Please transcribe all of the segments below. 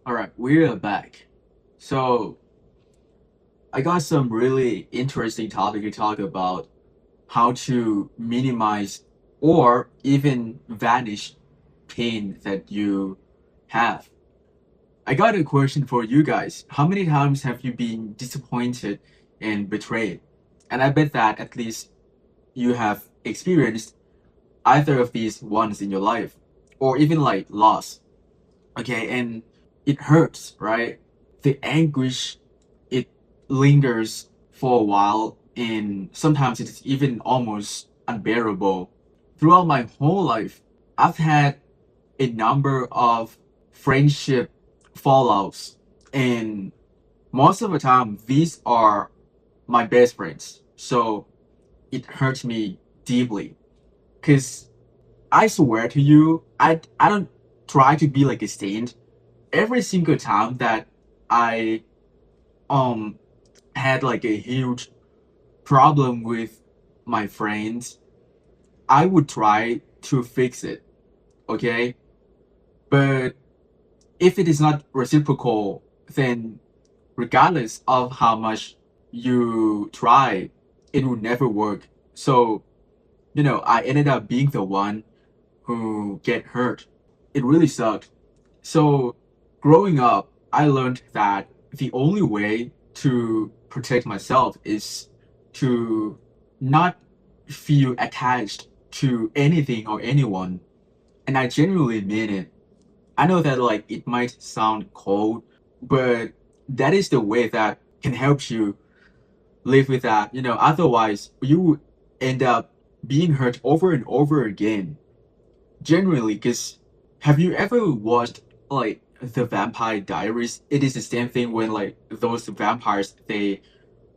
All right, we're back. So I got some really interesting topic to talk about how to minimize or even vanish pain that you have. I got a question for you guys. How many times have you been disappointed and betrayed? And I bet that at least you have experienced either of these ones in your life or even like loss. Okay, and it hurts, right? The anguish, it lingers for a while, and sometimes it's even almost unbearable. Throughout my whole life, I've had a number of friendship fallouts, and most of the time, these are my best friends. So it hurts me deeply because I swear to you, I don't try to be like a saint. Every single time that I um had like a huge problem with my friends, I would try to fix it, okay? But if it is not reciprocal, then regardless of how much you try, it will never work. So, I ended up being the one who get hurt. It really sucked. So, growing up, I learned that the only way to protect myself is to not feel attached to anything or anyone. And I genuinely mean it. I know that like it might sound cold, but that is the way that can help you live with that. Otherwise you would end up being hurt over and over again. Genuinely, because have you ever watched like the Vampire Diaries? It is the same thing when like those vampires they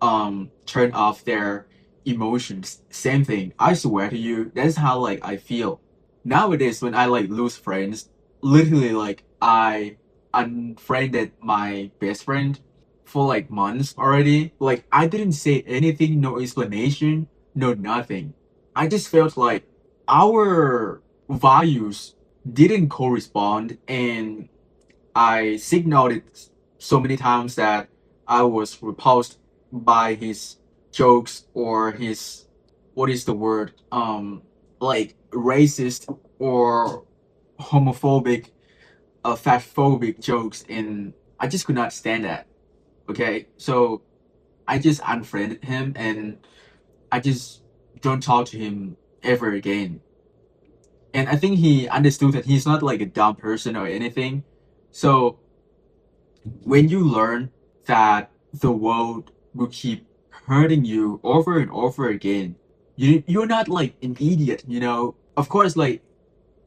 turn off their emotions. Same thing. I swear to you, that's how like I feel. Nowadays when I like lose friends, literally like I unfriended my best friend for like months already. Like I didn't say anything, no explanation, no nothing. I just felt like our values didn't correspond, and I signaled it so many times that I was repulsed by his jokes or his, what is the word, like racist or homophobic, fatphobic jokes, and I just could not stand that. Okay, so I just unfriended him, and I just don't talk to him ever again. And I think he understood that he's not like a dumb person or anything. So when you learn that the world will keep hurting you over and over again, you're not like an idiot. Of course, like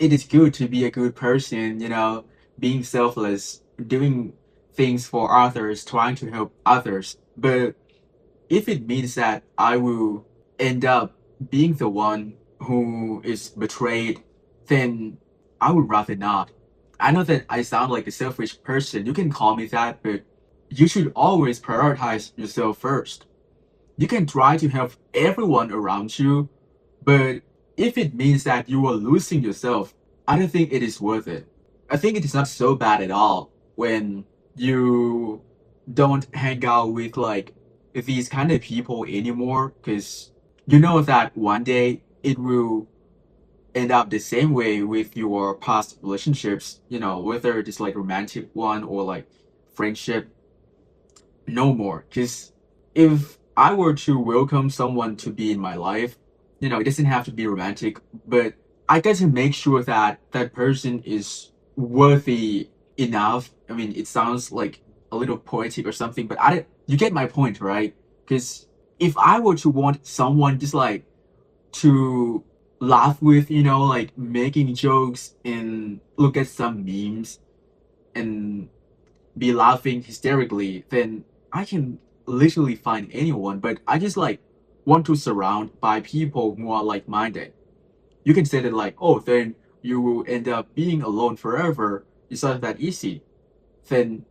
it is good to be a good person, being selfless, doing things for others, trying to help others. But if it means that I will end up being the one who is betrayed, then I would rather not. I know that I sound like a selfish person. You can call me that, but you should always prioritize yourself first. You can try to help everyone around you, but if it means that you are losing yourself, I don't think it is worth it. I think it is not so bad at all when you don't hang out with like these kind of people anymore, because you know that one day it will end up the same way with your past relationships, whether it's like romantic one or like friendship, no more. Because if I were to welcome someone to be in my life, it doesn't have to be romantic, but I get to make sure that that person is worthy enough. I mean, it sounds like a little poetic or something, but you get my point, right? Because if I were to want someone just like to laugh with, like making jokes and look at some memes and be laughing hysterically, then I can literally find anyone. But I just like want to surround by people who are like minded. You can say that like, oh, then you will end up being alone forever. It's not that easy. Then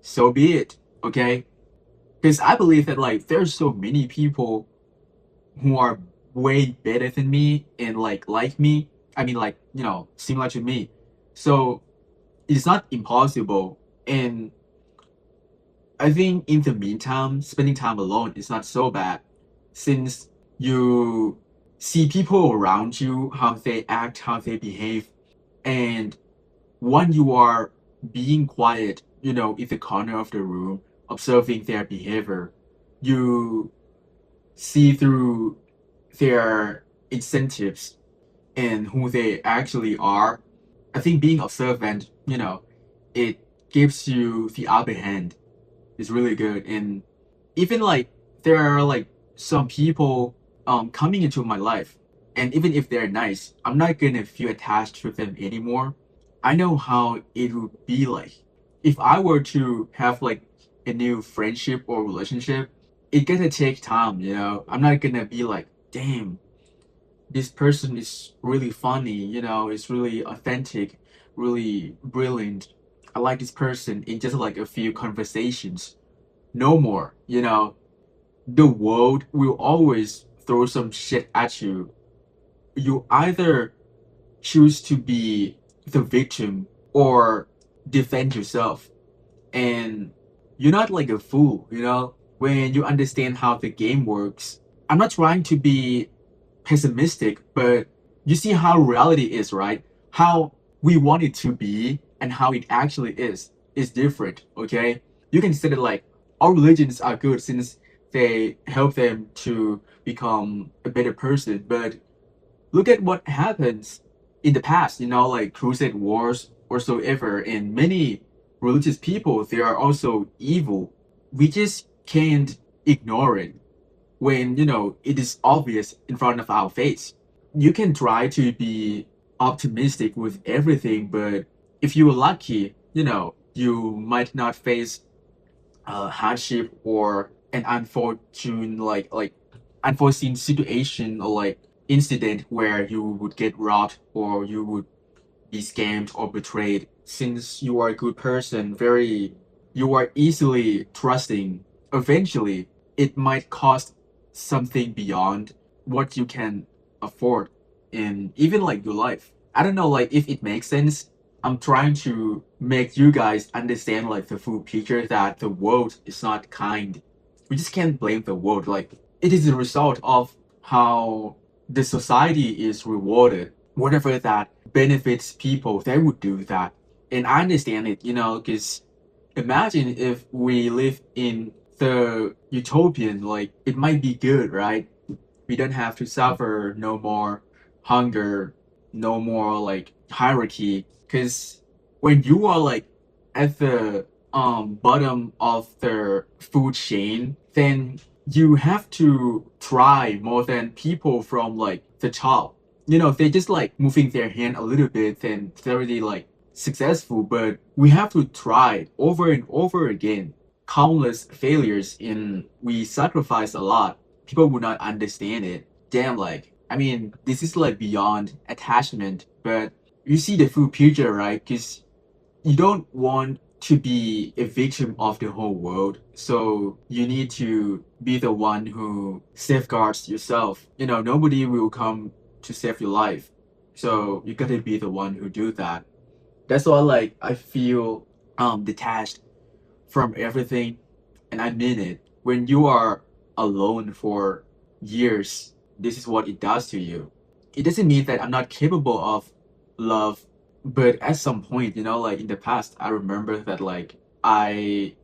so be it. Okay. Because I believe that like there's so many people who are way better than me and like me. I mean like, similar to me. So it's not impossible. And I think in the meantime, spending time alone is not so bad since you see people around you, how they act, how they behave. And when you are being quiet, in the corner of the room, observing their behavior, you see through their incentives and who they actually are. I think being observant, it gives you the upper hand. It's really good. And even like there are like some people coming into my life, and even if they're nice, I'm not gonna feel attached to them anymore. I know how it would be like if I were to have like a new friendship or relationship. It gonna take time, I'm not gonna be like, damn, this person is really funny, it's really authentic, really brilliant. I like this person in just like a few conversations. No more, the world will always throw some shit at you. You either choose to be the victim or defend yourself. And you're not like a fool, when you understand how the game works. I'm not trying to be pessimistic, but you see how reality is, right? How we want it to be and how it actually is different, okay? You can say that like all religions are good since they help them to become a better person, but look at what happens in the past, like crusade wars or so ever, and many religious people, they are also evil. We just can't ignore it when it is obvious in front of our face. You can try to be optimistic with everything, but if you're lucky, you might not face hardship or an unfortunate like unforeseen situation or like incident where you would get robbed or you would be scammed or betrayed. Since you are a good person, you are easily trusting. Eventually it might cost something beyond what you can afford in even like your life. I don't know like if it makes sense. I'm trying to make you guys understand like the full picture that the world is not kind. We just can't blame the world. Like it is a result of how the society is rewarded. Whatever that benefits people, they would do that. And I understand it, because imagine if we live in the utopian, like it might be good, right? We don't have to suffer no more hunger, no more like hierarchy. Because when you are like at the bottom of the food chain, then you have to try more than people from like the top. They just like moving their hand a little bit, then they're already like successful. But we have to try over and over again. Countless failures, and we sacrifice a lot. People would not understand it. Damn, like, I mean, this is like beyond attachment, but you see the full picture, right? Because you don't want to be a victim of the whole world. So you need to be the one who safeguards yourself. Nobody will come to save your life. So you gotta be the one who do that. That's why like I feel detached from everything, and I mean it. When you are alone for years, this is what it does to you. It doesn't mean that I'm not capable of love, but at some point, like in the past, I remember that like I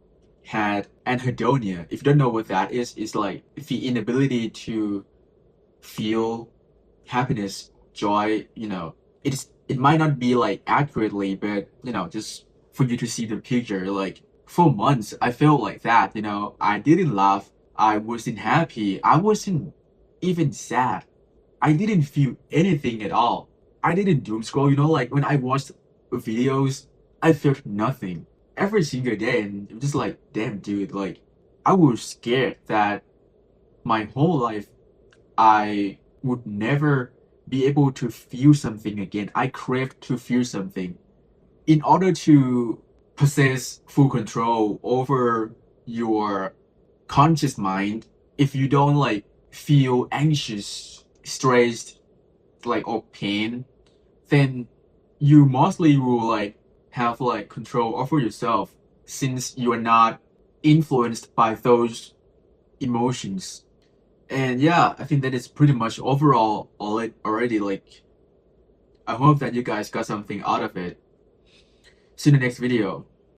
had anhedonia. If you don't know what that is, it's like the inability to feel happiness, joy, it might not be like accurately, but just for you to see the picture, like for months I felt like that, I didn't laugh, I wasn't happy, I wasn't even sad. I didn't feel anything at all. I didn't doom scroll, like when I watched videos, I felt nothing every single day, and I'm just like, damn dude, like I was scared that my whole life I would never be able to feel something again. I craved to feel something. In order to possess full control over your conscious mind, if you don't like feel anxious, stressed, like or pain, then you mostly will like have like control over yourself. since you are not influenced by those emotions. And yeah, I think that is pretty much overall all it already. Like, I hope that you guys got something out of it. See you in the next video.